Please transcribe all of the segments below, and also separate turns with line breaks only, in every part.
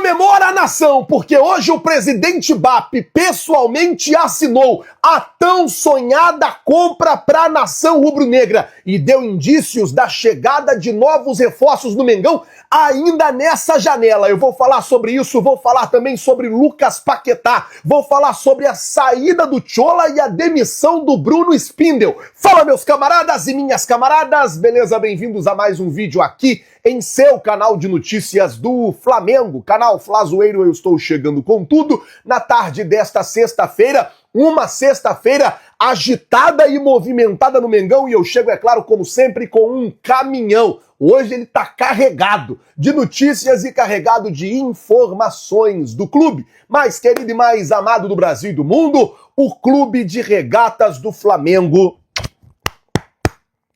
Comemora a nação, porque hoje o presidente BAP pessoalmente assinou a tão sonhada compra para a nação rubro-negra e deu indícios da chegada de novos reforços no Mengão ainda nessa janela. Eu vou falar sobre isso, vou falar também sobre Lucas Paquetá, vou falar sobre a saída do Tchola e a demissão do Bruno Spindel. Fala, meus camaradas e minhas camaradas, beleza? Bem-vindos a mais um vídeo aqui em seu canal de notícias do Flamengo, canal Flazoeiro. Eu estou chegando com tudo na tarde desta sexta-feira, uma sexta-feira agitada e movimentada no Mengão, e eu chego, é claro, como sempre, com um caminhão. Hoje ele tá carregado de notícias e carregado de informações do clube mais querido e mais amado do Brasil e do mundo, o Clube de Regatas do Flamengo.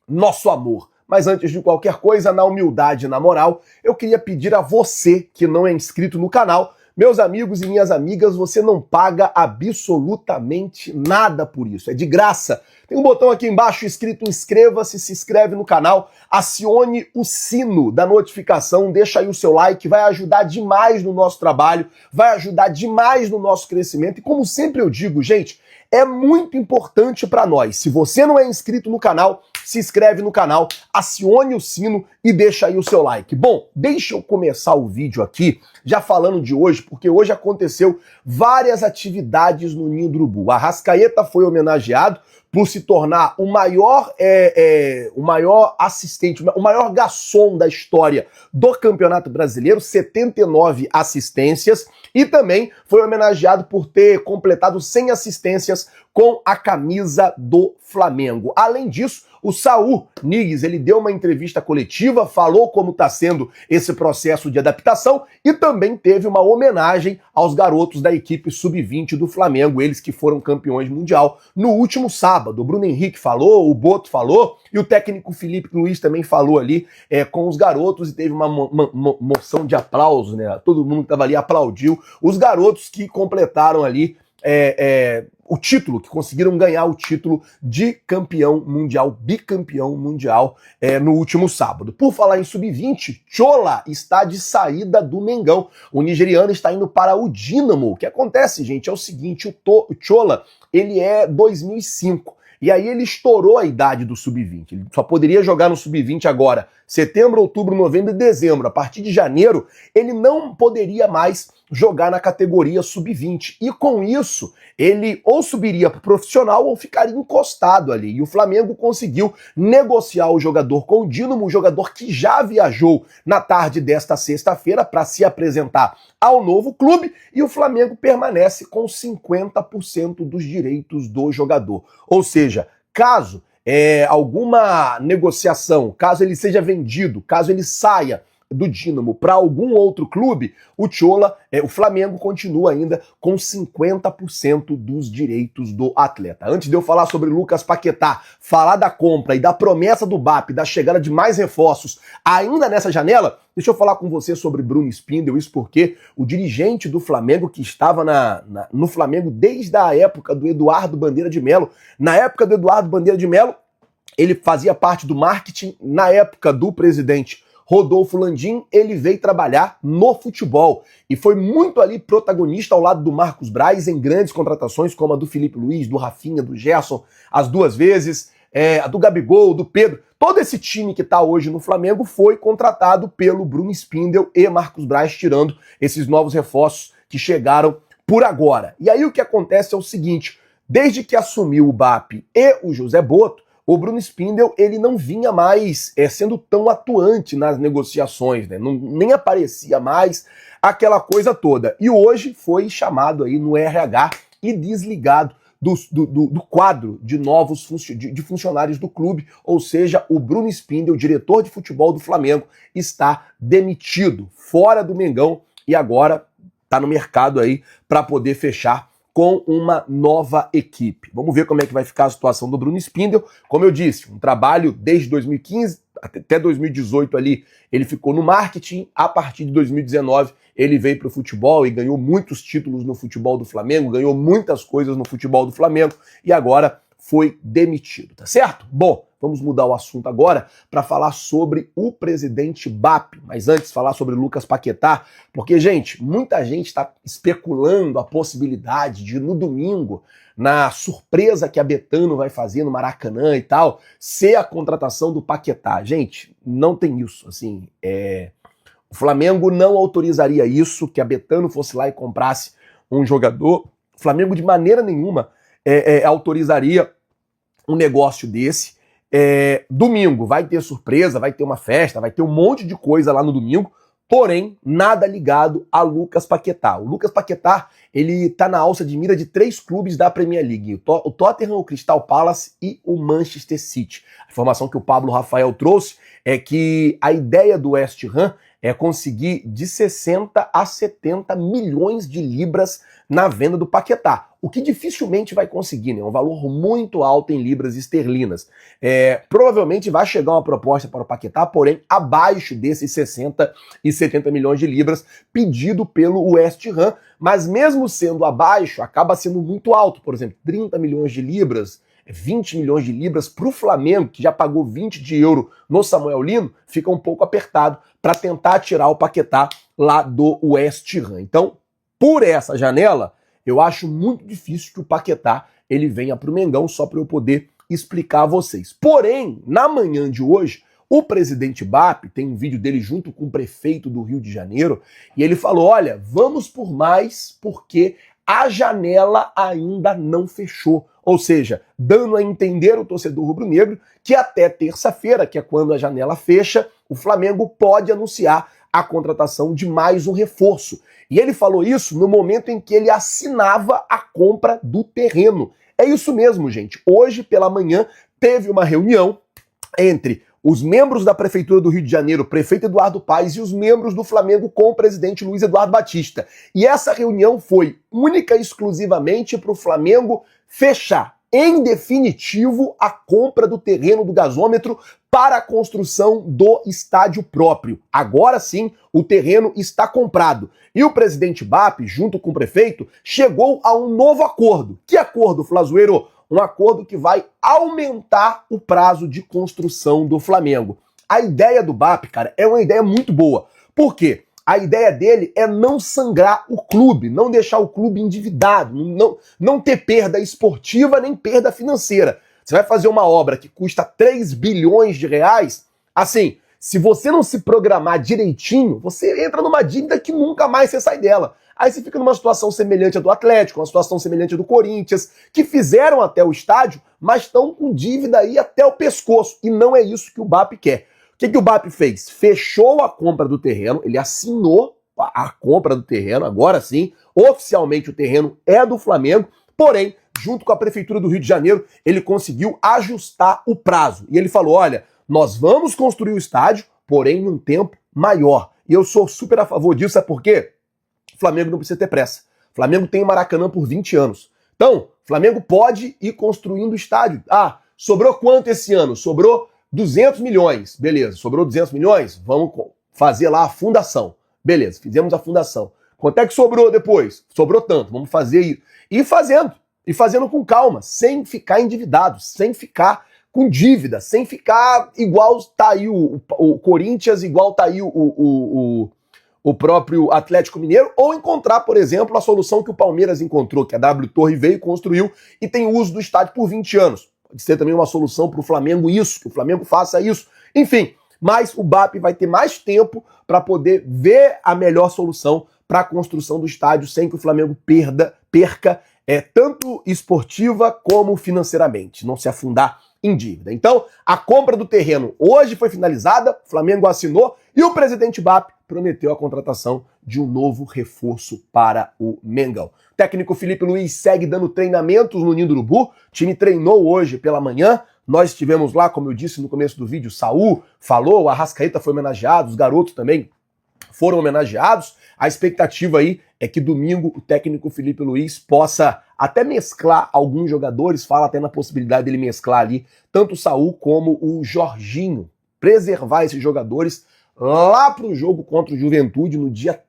Nosso amor. Mas antes de qualquer coisa, na humildade e na moral, eu queria pedir a você que não é inscrito no canal, meus amigos e minhas amigas, você não paga absolutamente nada por isso, é de graça. Tem um botão aqui embaixo escrito inscreva-se, se inscreve no canal, acione o sino da notificação, deixa aí o seu like, vai ajudar demais no nosso trabalho, vai ajudar demais no nosso crescimento. E como sempre eu digo, gente, é muito importante para nós. Se você não é inscrito no canal, se inscreve no canal, acione o sino e deixa aí o seu like. Bom, deixa eu começar o vídeo aqui já falando de hoje, porque hoje aconteceu várias atividades no Ninho do Urubu. A Arrascaeta foi homenageado por se tornar o maior assistente, o maior garçom da história do Campeonato Brasileiro, 79 assistências, e também foi homenageado por ter completado 100 assistências com a camisa do Flamengo. Além disso, o Saul Niguez, ele deu uma entrevista coletiva, falou como está sendo esse processo de adaptação e também teve uma homenagem aos garotos da equipe sub-20 do Flamengo, eles que foram campeões mundial no último sábado. O Bruno Henrique falou, o Boto falou e o técnico Felipe Luiz também falou ali com os garotos e teve uma moção de aplauso, né? Todo mundo que estava ali aplaudiu os garotos que completaram ali o título, que conseguiram ganhar o título de campeão mundial, bicampeão mundial no último sábado. Por falar em sub-20, Tchola está de saída do Mengão. O nigeriano está indo para o Dínamo. O que acontece, gente, é o seguinte, o Tchola, ele é 2005. E aí ele estourou a idade do sub-20. Ele só poderia jogar no sub-20 agora, setembro, outubro, novembro e dezembro. A partir de janeiro, ele não poderia mais jogar na categoria sub-20. E com isso, ele ou subiria para o profissional ou ficaria encostado ali. E o Flamengo conseguiu negociar o jogador com o Dínamo, um jogador que já viajou na tarde desta sexta-feira para se apresentar ao novo clube, e o Flamengo permanece com 50% dos direitos do jogador. Ou seja, caso alguma negociação, caso ele seja vendido, caso ele saia do Dínamo para algum outro clube, o Tchola, o Flamengo continua ainda com 50% dos direitos do atleta. Antes de eu falar sobre Lucas Paquetá, falar da compra e da promessa do BAP, da chegada de mais reforços ainda nessa janela, deixa eu falar com você sobre Bruno Spindel, isso porque o dirigente do Flamengo, que estava no Flamengo desde a época do Eduardo Bandeira de Melo, na época do Eduardo Bandeira de Melo, ele fazia parte do marketing, na época do presidente Rodolfo Landim, ele veio trabalhar no futebol e foi muito ali protagonista ao lado do Marcos Braz em grandes contratações como a do Felipe Luiz, do Rafinha, do Gerson, as duas vezes, a do Gabigol, do Pedro. Todo esse time que está hoje no Flamengo foi contratado pelo Bruno Spindel e Marcos Braz, tirando esses novos reforços que chegaram por agora. E aí o que acontece é o seguinte, desde que assumiu o BAP e o José Boto, o Bruno Spindel, ele não vinha mais sendo tão atuante nas negociações, né? Nem aparecia mais aquela coisa toda. E hoje foi chamado aí no RH e desligado do quadro de novos de funcionários do clube, ou seja, o Bruno Spindel, diretor de futebol do Flamengo, está demitido, fora do Mengão, e agora está no mercado aí para poder fechar com uma nova equipe. Vamos ver como é que vai ficar a situação do Bruno Spindel. Como eu disse, um trabalho desde 2015 até 2018 ali, ele ficou no marketing. A partir de 2019, ele veio para o futebol e ganhou muitos títulos no futebol do Flamengo, ganhou muitas coisas no futebol do Flamengo e agora foi demitido, tá certo? Bom, vamos mudar o assunto agora para falar sobre o presidente BAP. Mas antes, falar sobre Lucas Paquetá, porque, gente, muita gente está especulando a possibilidade de, no domingo, na surpresa que a Betano vai fazer no Maracanã e tal, ser a contratação do Paquetá. Gente, não tem isso, assim, o Flamengo não autorizaria isso, que a Betano fosse lá e comprasse um jogador. O Flamengo, de maneira nenhuma, autorizaria um negócio desse. Domingo vai ter surpresa, vai ter uma festa, vai ter um monte de coisa lá no domingo, porém, nada ligado a Lucas Paquetá. O Lucas Paquetá, ele tá na alça de mira de 3 clubes da Premier League, o Tottenham, o Crystal Palace e o Manchester City. A informação que o Pablo Rafael trouxe é que a ideia do West Ham é conseguir de 60 a 70 milhões de libras na venda do Paquetá, o que dificilmente vai conseguir, né? É um valor muito alto em libras esterlinas. Provavelmente vai chegar uma proposta para o Paquetá, porém abaixo desses 60 e 70 milhões de libras pedido pelo West Ham, mas mesmo sendo abaixo, acaba sendo muito alto. Por exemplo, 30 milhões de libras, 20 milhões de libras para o Flamengo, que já pagou 20 de euro no Samuel Lino, fica um pouco apertado para tentar tirar o Paquetá lá do West Ham. Então, por essa janela, eu acho muito difícil que o Paquetá ele venha para o Mengão, só para eu poder explicar a vocês. Porém, na manhã de hoje, o presidente BAP, tem um vídeo dele junto com o prefeito do Rio de Janeiro, e ele falou, olha, vamos por mais porque a janela ainda não fechou. Ou seja, dando a entender o torcedor rubro-negro que até terça-feira, que é quando a janela fecha, o Flamengo pode anunciar a contratação de mais um reforço. E ele falou isso no momento em que ele assinava a compra do terreno. É isso mesmo, gente. Hoje, pela manhã, teve uma reunião entre os membros da Prefeitura do Rio de Janeiro, o prefeito Eduardo Paes, e os membros do Flamengo com o presidente Luiz Eduardo Batista. E essa reunião foi única e exclusivamente para o Flamengo fechar, em definitivo, a compra do terreno do gasômetro para a construção do estádio próprio. Agora sim, o terreno está comprado. E o presidente BAP, junto com o prefeito, chegou a um novo acordo. Que acordo, Flazoeiro? Um acordo que vai aumentar o prazo de construção do Flamengo. A ideia do BAP, cara, é uma ideia muito boa. Por quê? A ideia dele é não sangrar o clube, não deixar o clube endividado, não ter perda esportiva nem perda financeira. Você vai fazer uma obra que custa 3 bilhões de reais, assim, se você não se programar direitinho, você entra numa dívida que nunca mais você sai dela. Aí você fica numa situação semelhante à do Atlético, uma situação semelhante à do Corinthians, que fizeram até o estádio, mas estão com dívida aí até o pescoço. E não é isso que o BAP quer. O que o BAP fez? Fechou a compra do terreno, ele assinou a compra do terreno, agora sim, oficialmente o terreno é do Flamengo, porém, junto com a Prefeitura do Rio de Janeiro, ele conseguiu ajustar o prazo. E ele falou, olha, nós vamos construir o estádio, porém num tempo maior. E eu sou super a favor disso, sabe por quê? O Flamengo não precisa ter pressa. O Flamengo tem o Maracanã por 20 anos. Então, o Flamengo pode ir construindo o estádio. Ah, sobrou quanto esse ano? Sobrou 200 milhões. Beleza, sobrou 200 milhões? Vamos fazer lá a fundação. Beleza, fizemos a fundação. Quanto é que sobrou depois? Sobrou tanto, vamos fazer isso. E fazendo com calma, sem ficar endividado, sem ficar com dívida, sem ficar igual tá aí o Corinthians, igual tá aí o próprio Atlético Mineiro, ou encontrar, por exemplo, a solução que o Palmeiras encontrou, que a W Torre veio, construiu e tem o uso do estádio por 20 anos. Pode ser também uma solução para o Flamengo isso, que o Flamengo faça isso. Enfim, mas o BAP vai ter mais tempo para poder ver a melhor solução para a construção do estádio sem que o Flamengo perca tanto esportiva como financeiramente, não se afundar em dívida. Então, a compra do terreno hoje foi finalizada, o Flamengo assinou e o presidente BAP prometeu a contratação de um novo reforço para o Mengão. O técnico Felipe Luiz segue dando treinamentos no Ninho do Urubu, o time treinou hoje pela manhã, nós estivemos lá, como eu disse no começo do vídeo, Saul falou, o Arrascaeta foi homenageado, os garotos também foram homenageados. A expectativa aí é que domingo o técnico Felipe Luiz possa até mesclar alguns jogadores, fala até na possibilidade dele mesclar ali tanto o Saul como o Jorginho, preservar esses jogadores lá para o jogo contra o Juventude no dia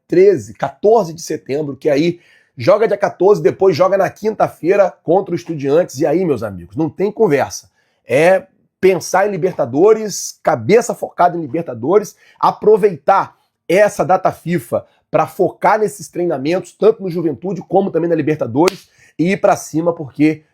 14 de setembro, que aí joga dia 14, depois joga na quinta-feira contra o Estudiantes. E aí, meus amigos, não tem conversa. É pensar em Libertadores, cabeça focada em Libertadores, aproveitar essa data FIFA para focar nesses treinamentos, tanto no Juventude como também na Libertadores, e ir para cima, porque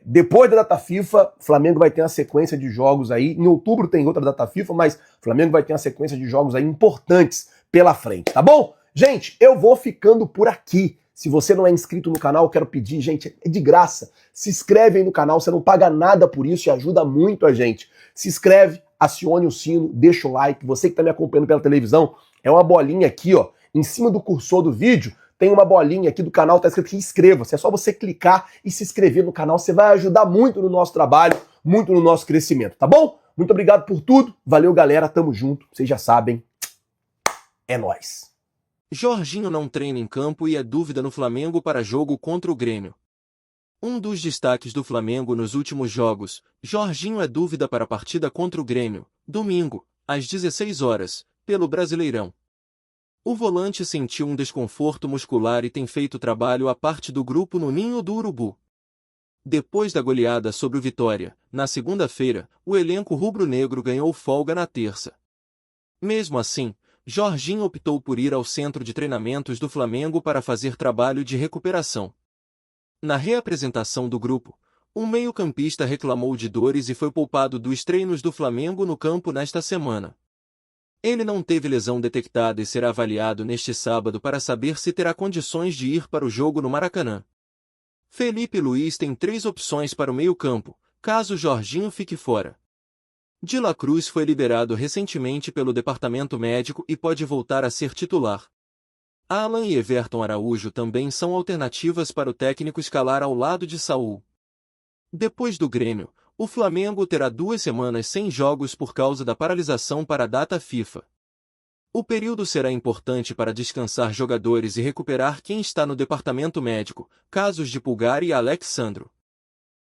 depois da data FIFA, o Flamengo vai ter uma sequência de jogos aí. Em outubro tem outra data FIFA, mas o Flamengo vai ter uma sequência de jogos aí importantes pela frente, tá bom? Gente, eu vou ficando por aqui. Se você não é inscrito no canal, eu quero pedir, gente, é de graça. Se inscreve aí no canal, você não paga nada por isso e ajuda muito a gente. Se inscreve, acione o sino, deixa o like. Você que está me acompanhando pela televisão, é uma bolinha aqui, ó, em cima do cursor do vídeo, tem uma bolinha aqui do canal, tá escrito que inscreva-se. É só você clicar e se inscrever no canal. Você vai ajudar muito no nosso trabalho, muito no nosso crescimento, tá bom? Muito obrigado por tudo. Valeu, galera. Tamo junto. Vocês já sabem. É nóis.
Jorginho não treina em campo e é dúvida no Flamengo para jogo contra o Grêmio. Um dos destaques do Flamengo nos últimos jogos, Jorginho é dúvida para a partida contra o Grêmio, domingo, às 16 horas, pelo Brasileirão. O volante sentiu um desconforto muscular e tem feito trabalho à parte do grupo no Ninho do Urubu. Depois da goleada sobre o Vitória, na segunda-feira, o elenco rubro-negro ganhou folga na terça. Mesmo assim, Jorginho optou por ir ao centro de treinamentos do Flamengo para fazer trabalho de recuperação. Na reapresentação do grupo, um meio-campista reclamou de dores e foi poupado dos treinos do Flamengo no campo nesta semana. Ele não teve lesão detectada e será avaliado neste sábado para saber se terá condições de ir para o jogo no Maracanã. Felipe Luiz tem 3 opções para o meio-campo, caso Jorginho fique fora. De La Cruz foi liberado recentemente pelo departamento médico e pode voltar a ser titular. Alan e Everton Araújo também são alternativas para o técnico escalar ao lado de Saul. Depois do Grêmio, o Flamengo terá 2 semanas sem jogos por causa da paralisação para a data FIFA. O período será importante para descansar jogadores e recuperar quem está no departamento médico, casos de Pulgar e Alex Sandro.